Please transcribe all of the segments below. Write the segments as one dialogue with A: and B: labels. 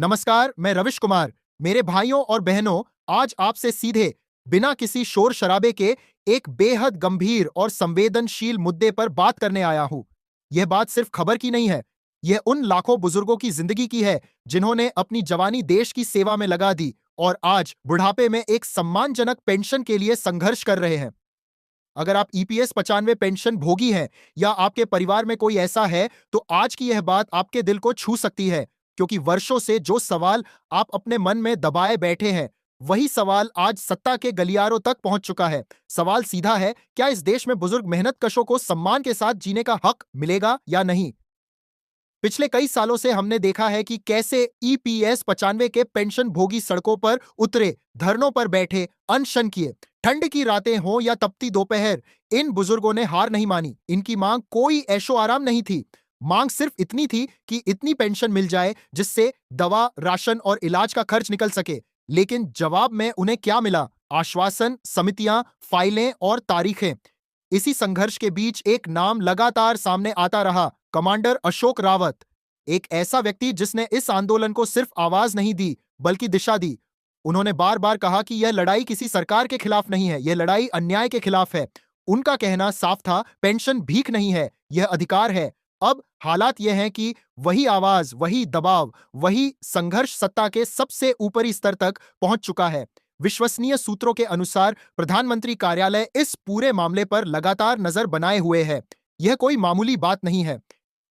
A: नमस्कार, मैं रविश कुमार। मेरे भाइयों और बहनों, आज आपसे सीधे बिना किसी शोर शराबे के एक बेहद गंभीर और संवेदनशील मुद्दे पर बात करने आया हूं। यह बात सिर्फ खबर की नहीं है, यह उन लाखों बुजुर्गों की जिंदगी की है जिन्होंने अपनी जवानी देश की सेवा में लगा दी और आज बुढ़ापे में एक सम्मानजनक पेंशन के लिए संघर्ष कर रहे हैं। अगर आप ईपीएस 95 पेंशन भोगी हैं या आपके परिवार में कोई ऐसा है, तो आज की यह बात आपके दिल को छू सकती है, क्योंकि वर्षों से जो सवाल आप अपने मन में दबाए बैठे हैं, वही सवाल आज सत्ता के गलियारों तक पहुंच चुका है। सवाल सीधा है, क्या इस देश में बुजुर्ग मेहनतकशों को सम्मान के साथ जीने का हक मिलेगा या नहीं? पिछले कई सालों से हमने देखा है कि कैसे ईपीएस 95 के पेंशन भोगी सड़कों पर उतरे, धरनों पर बैठे, अनशन किए। ठंड की रातें हों या तपती दोपहर, इन बुजुर्गों ने हार नहीं मानी। इनकी मांग कोई ऐशो आराम नहीं थी। मांग सिर्फ इतनी थी कि इतनी पेंशन मिल जाए जिससे दवा, राशन और इलाज का खर्च निकल सके। लेकिन जवाब में उन्हें क्या मिला? आश्वासन, समितियां, फाइलें और तारीखें। इसी संघर्ष के बीच एक नाम लगातार सामने आता रहा, कमांडर अशोक रावत। एक ऐसा व्यक्ति जिसने इस आंदोलन को सिर्फ आवाज नहीं दी, बल्कि दिशा दी। उन्होंने बार बार कहा कि यह लड़ाई किसी सरकार के खिलाफ नहीं है, यह लड़ाई अन्याय के खिलाफ है। उनका कहना साफ था, पेंशन भीख नहीं है, यह अधिकार है। अब हालात यह है कि वही आवाज, वही दबाव, वही संघर्ष सत्ता के सबसे ऊपरी स्तर तक पहुंच चुका है। विश्वसनीय सूत्रों के अनुसार प्रधानमंत्री कार्यालय इस पूरे मामले पर लगातार नजर बनाए हुए है। यह कोई मामूली बात नहीं है।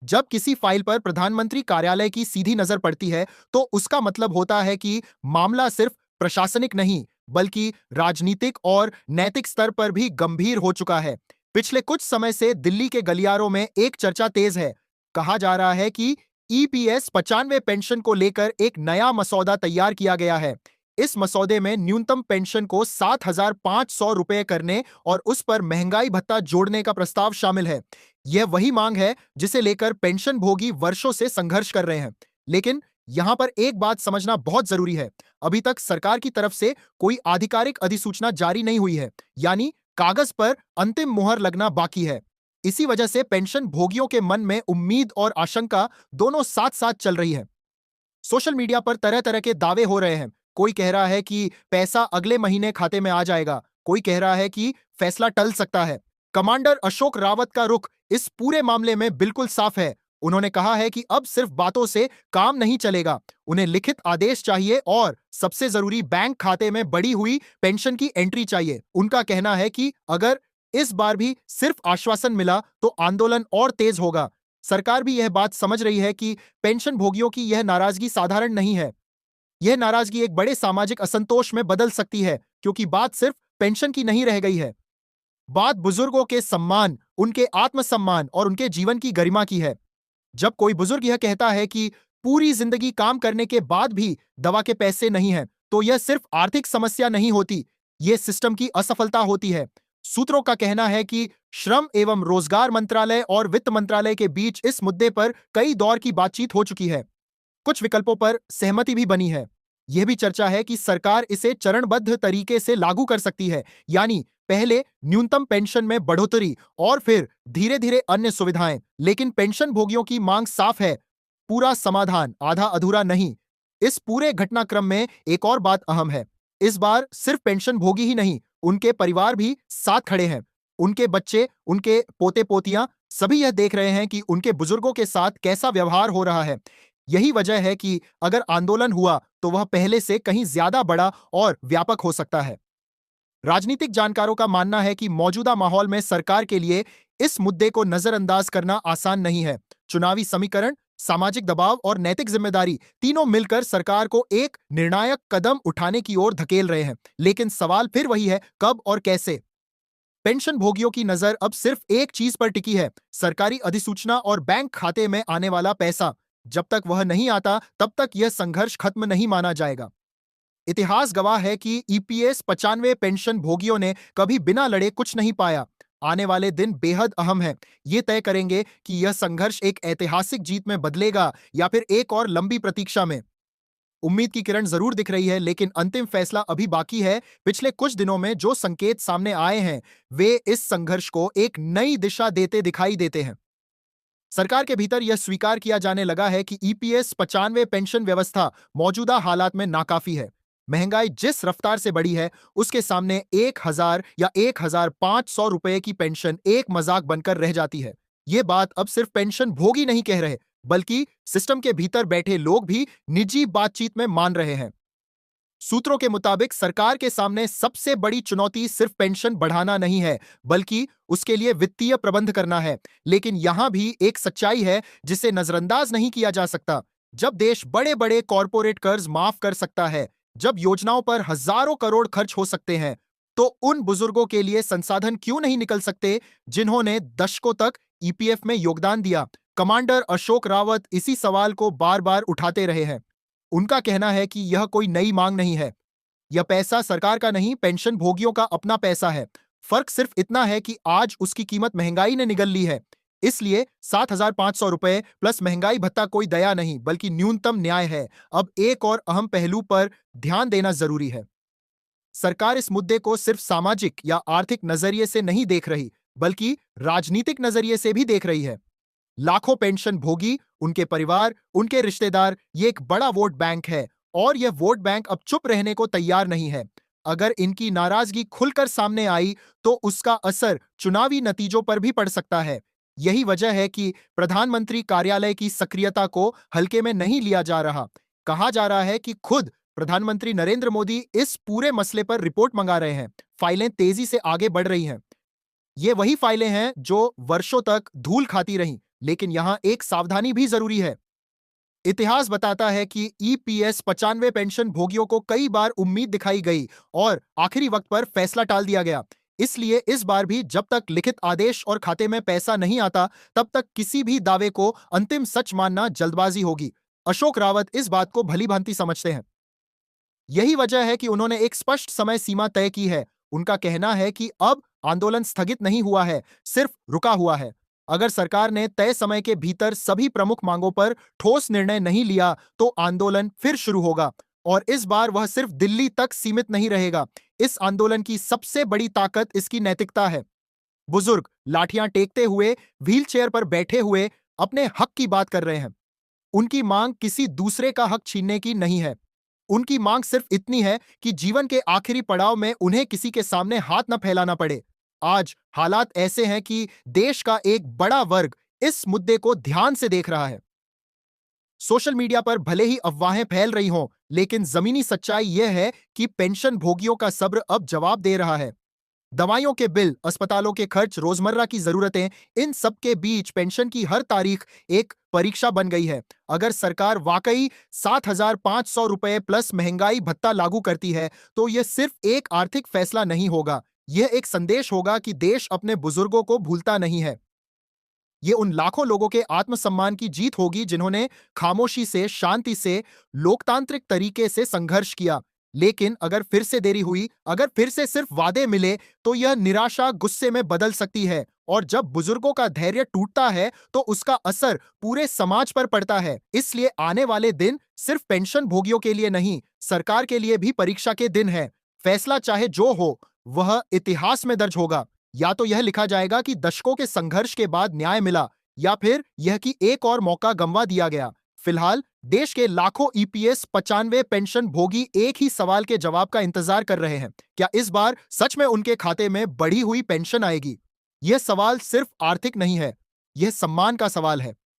A: जब किसी फाइल पर प्रधानमंत्री कार्यालय की सीधी नजर पड़ती है, तो उसका मतलब होता है कि मामला सिर्फ प्रशासनिक नहीं, बल्कि राजनीतिक और नैतिक स्तर पर भी गंभीर हो चुका है। पिछले कुछ समय से दिल्ली के गलियारों में एक चर्चा तेज है। कहा जा रहा है कि ईपीएस 95 पेंशन को लेकर एक नया मसौदा तैयार किया गया है। इस मसौदे में न्यूनतम पेंशन को 7,500 रुपए करने और उस पर महंगाई भत्ता जोड़ने का प्रस्ताव शामिल है। यह वही मांग है जिसे लेकर पेंशन भोगी वर्षों से संघर्ष कर रहे हैं। लेकिन यहां पर एक बात समझना बहुत जरूरी है। अभी तक सरकार की तरफ से कोई आधिकारिक अधिसूचना जारी नहीं हुई है, यानी कागज पर अंतिम मुहर लगना बाकी है। इसी वजह से पेंशन भोगियों के मन में उम्मीद और आशंका दोनों साथ साथ चल रही है। सोशल मीडिया पर तरह तरह के दावे हो रहे हैं। कोई कह रहा है कि पैसा अगले महीने खाते में आ जाएगा, कोई कह रहा है कि फैसला टल सकता है। कमांडर अशोक रावत का रुख इस पूरे मामले में बिल्कुल साफ है। उन्होंने कहा है कि अब सिर्फ बातों से काम नहीं चलेगा, उन्हें लिखित आदेश चाहिए और सबसे जरूरी, बैंक खाते में बढ़ी हुई पेंशन की एंट्री चाहिए। उनका कहना है कि अगर इस बार भी सिर्फ आश्वासन मिला तो आंदोलन और तेज होगा। सरकार भी यह बात समझ रही है कि पेंशन भोगियों की यह नाराजगी साधारण नहीं है। यह नाराजगी एक बड़े सामाजिक असंतोष में बदल सकती है, क्योंकि बात सिर्फ पेंशन की नहीं रह गई है। बात बुजुर्गों के सम्मान, उनके आत्मसम्मान और उनके जीवन की गरिमा की है। जब कोई बुजुर्ग यह कहता है कि पूरी जिंदगी काम करने के बाद भी दवा के पैसे नहीं हैं, तो यह सिर्फ आर्थिक समस्या नहीं होती, यह सिस्टम की असफलता होती है। सूत्रों का कहना है कि श्रम एवं रोजगार मंत्रालय और वित्त मंत्रालय के बीच इस मुद्दे पर कई दौर की बातचीत हो चुकी है। कुछ विकल्पों पर सहमति भी बनी है। यह भी चर्चा है कि सरकार इसे चरणबद्ध तरीके से लागू कर सकती है, यानी पहले न्यूनतम पेंशन में बढ़ोतरी और फिर धीरे धीरे अन्य सुविधाएं। लेकिन पेंशन भोगियों की मांग साफ है, पूरा समाधान, आधा अधूरा नहीं। इस पूरे घटनाक्रम में एक और बात अहम है। इस बार सिर्फ पेंशन भोगी ही नहीं, उनके परिवार भी साथ खड़े हैं। उनके बच्चे, उनके पोते पोतियां, सभी यह देख रहे हैं कि उनके बुजुर्गों के साथ कैसा व्यवहार हो रहा है। यही वजह है कि अगर आंदोलन हुआ तो वह पहले से कहीं ज्यादा बड़ा और व्यापक हो सकता है। राजनीतिक जानकारों का मानना है कि मौजूदा माहौल में सरकार के लिए इस मुद्दे को नजरअंदाज करना आसान नहीं है। चुनावी समीकरण, सामाजिक दबाव और नैतिक जिम्मेदारी तीनों मिलकर सरकार को एक निर्णायक कदम उठाने की ओर धकेल रहे हैं। लेकिन सवाल फिर वही है, कब और कैसे? पेंशन भोगियों की नजर अब सिर्फ एक चीज पर टिकी है, सरकारी अधिसूचना और बैंक खाते में आने वाला पैसा। जब तक वह नहीं आता, तब तक यह संघर्ष खत्म नहीं माना जाएगा। इतिहास गवाह है कि ईपीएस 95 पेंशन भोगियों ने कभी बिना लड़े कुछ नहीं पाया। आने वाले दिन बेहद अहम है। ये तय करेंगे कि यह संघर्ष एक ऐतिहासिक जीत में बदलेगा या फिर एक और लंबी प्रतीक्षा में। उम्मीद की किरण जरूर दिख रही है, लेकिन अंतिम फैसला अभी बाकी है। पिछले कुछ दिनों में जो संकेत सामने आए हैं, वे इस संघर्ष को एक नई दिशा देते दिखाई देते हैं। सरकार के भीतर यह स्वीकार किया जाने लगा है कि ईपीएस 95 पेंशन व्यवस्था मौजूदा हालात में नाकाफी है। महंगाई जिस रफ्तार से बढ़ी है, उसके सामने 1000 या 1500 रुपए की पेंशन एक मजाक बनकर रह जाती है। ये बात अब सिर्फ पेंशन भोगी नहीं कह रहे, बल्कि सिस्टम के भीतर बैठे लोग भी निजी बातचीत में मान रहे हैं। सूत्रों के मुताबिक सरकार के सामने सबसे बड़ी चुनौती सिर्फ पेंशन बढ़ाना नहीं है, बल्कि उसके लिए वित्तीय प्रबंध करना है। लेकिन यहां भी एक सच्चाई है जिसे नजरअंदाज नहीं किया जा सकता। जब देश बड़े बड़े कॉरपोरेट कर्ज माफ कर सकता है, जब योजनाओं पर हजारों करोड़ खर्च हो सकते हैं, तो उन बुजुर्गों के लिए संसाधन क्यों नहीं निकल सकते जिन्होंने दशकों तक ईपीएफ में योगदान दिया? कमांडर अशोक रावत इसी सवाल को बार बार उठाते रहे हैं। उनका कहना है कि यह कोई नई मांग नहीं है। यह पैसा सरकार का नहीं, पेंशन भोगियों का अपना पैसा है। फर्क सिर्फ इतना है कि आज उसकी कीमत महंगाई ने निगल ली है। इसलिए 7,500 रुपए प्लस महंगाई भत्ता कोई दया नहीं, बल्कि न्यूनतम न्याय है। अब एक और अहम पहलू पर ध्यान देना जरूरी है। सरकार इस मुद्दे को सिर्फ सामाजिक या आर्थिक नजरिए से नहीं देख रही, बल्कि राजनीतिक नजरिए से भी देख रही है। लाखों पेंशन भोगी, उनके परिवार, उनके रिश्तेदार, ये एक बड़ा वोट बैंक है, और यह वोट बैंक अब चुप रहने को तैयार नहीं है। अगर इनकी नाराजगी खुलकर सामने आई, तो उसका असर चुनावी नतीजों पर भी पड़ सकता है। यही वजह है कि प्रधानमंत्री कार्यालय की सक्रियता को हल्के में नहीं लिया जा रहा। कहा जा रहा है कि खुद प्रधानमंत्री नरेंद्र मोदी इस पूरे मसले पर रिपोर्ट मंगा रहे हैं। फाइलें तेजी से आगे बढ़ रही हैं। ये वही फाइलें हैं जो वर्षों तक धूल खाती रहीं, लेकिन यहां एक सावधानी भी जरूरी है। इतिहास बताता है कि ईपीएस 95 पेंशन भोगियों को कई बार उम्मीद दिखाई गई और आखिरी वक्त पर फैसला टाल दिया गया। इसलिए इस बार भी जब तक लिखित आदेश और खाते में पैसा नहीं आता, तब तक किसी भी दावे को अंतिम सच मानना जल्दबाजी होगी। अशोक रावत इस बात को भली भांति समझते हैं। यही वजह है कि उन्होंने एक स्पष्ट समय सीमा तय की है। उनका कहना है कि अब आंदोलन स्थगित नहीं हुआ है, सिर्फ रुका हुआ है। अगर सरकार ने तय समय के भीतर सभी प्रमुख मांगों पर ठोस निर्णय नहीं लिया, तो आंदोलन फिर शुरू होगा, और इस बार वह सिर्फ दिल्ली तक सीमित नहीं रहेगा। इस आंदोलन की सबसे बड़ी ताकत इसकी नैतिकता है। बुजुर्ग लाठियां टेकते हुए, व्हीलचेयर पर बैठे हुए अपने हक की बात कर रहे हैं। उनकी मांग किसी दूसरे का हक छीनने की नहीं है। उनकी मांग सिर्फ इतनी है कि जीवन के आखिरी पड़ाव में उन्हें किसी के सामने हाथ न फैलाना पड़े। आज हालात ऐसे हैं कि देश का एक बड़ा वर्ग इस मुद्दे को ध्यान से देख रहा है। सोशल मीडिया पर भले ही अफवाहें फैल रही हों, लेकिन जमीनी सच्चाई यह है कि पेंशन भोगियों का सब्र अब जवाब दे रहा है। दवाइयों के बिल, अस्पतालों के खर्च, रोजमर्रा की जरूरतें, इन सब के बीच पेंशन की हर तारीख एक परीक्षा बन गई है। अगर सरकार वाकई 7,500 रुपए प्लस महंगाई भत्ता लागू करती है, तो यह सिर्फ एक आर्थिक फैसला नहीं होगा, यह एक संदेश होगा कि देश अपने बुजुर्गों को भूलता नहीं है। ये उन लाखों लोगों के आत्मसम्मान की जीत होगी जिन्होंने खामोशी से, शांति से, लोकतांत्रिक तरीके से संघर्ष किया। लेकिन अगर फिर से देरी हुई, अगर फिर से सिर्फ वादे मिले, तो यह निराशा गुस्से में बदल सकती है, और जब बुजुर्गों का धैर्य टूटता है, तो उसका असर पूरे समाज पर पड़ता है। इसलिए आने वाले दिन सिर्फ पेंशन भोगियों के लिए नहीं, सरकार के लिए भी परीक्षा के दिन है। फैसला चाहे जो हो, वह इतिहास में दर्ज होगा। या तो यह लिखा जाएगा कि दशकों के संघर्ष के बाद न्याय मिला, या फिर यह कि एक और मौका गंवा दिया गया। फिलहाल देश के लाखों ईपीएस 95 पेंशन भोगी एक ही सवाल के जवाब का इंतजार कर रहे हैं। क्या इस बार सच में उनके खाते में बढ़ी हुई पेंशन आएगी? यह सवाल सिर्फ आर्थिक नहीं है, यह सम्मान का सवाल है।